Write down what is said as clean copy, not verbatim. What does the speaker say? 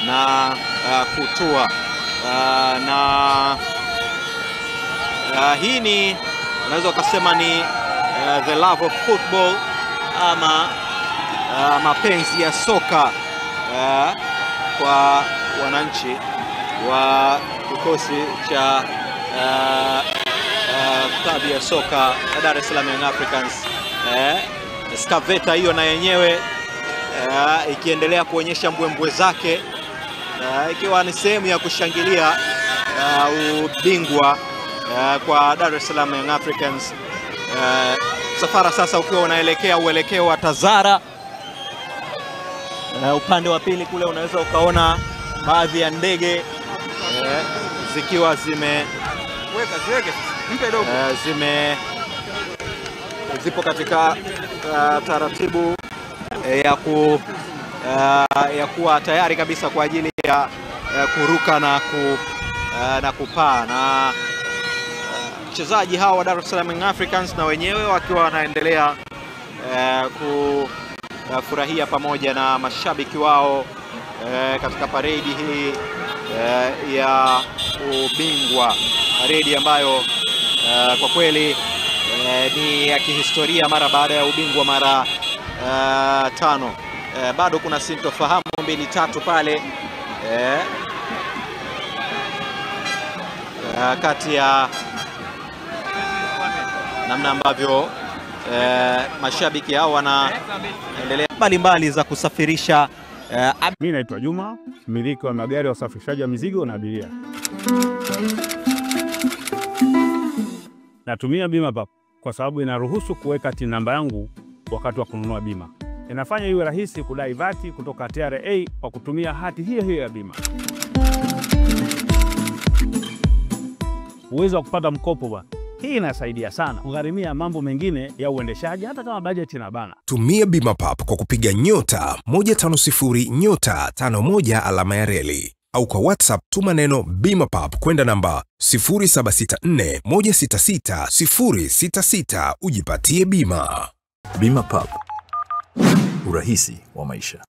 na kutua hii ni unaweza kusema ni the love of football ama mapenzi ya soka kwa wananchi wa kikosi cha klabu ya soka Dar es Salaam Young Africans. Skaveta hiyo na yenyewe ikiendelea kuonyesha mbwembwe zake, ikiwa ni sehemu ya kushangilia ubingwa kwa Dar es Salaam Young Africans. Safara sasa ukiwa unaelekea uelekeo wa Tazara. Upande wa pili kule unaweza ukaona baadhi ya ndege zikiwa zipo katika taratibu ya kuwa tayari kabisa kwa ajili ya kuruka na kupaa, na wachezaji hawa wa Dar es Salaam Young Africans na wenyewe wakiwa wanaendelea kufurahia pamoja na mashabiki wao katika paredi hii ya ubingwa, paredi ambayo kwa kweli ni ya kihistoria mara baada ya ubingwa mara 5. Bado kuna sintofahamu 2-3 pale kati ya namna ambavyo mashabiki hao wanaendelea mbalimbali za kusafirisha. Mimi naitwa Juma, mmiliki wa magari ya usafirishaji wa mizigo na abiria. Natumia Bima Pap kwa sababu inaruhusu kuweka TIN namba yangu wakati wa kununua bima. Inafanya iwe rahisi kudai vati kutoka TRA kwa kutumia hati hiyo hiyo ya bima. Uwezo wa kupata mkopo bwana. Hii inasaidia sana kugharimia mambo mengine ya uendeshaji hata kama bajeti inabana. Tumia Bima Pap kwa kupiga *150*51 alama ya reli, au kwa WhatsApp tuma neno Bima Pap kwenda namba 0764166066 ujipatie bima. Bima Pap, urahisi wa maisha.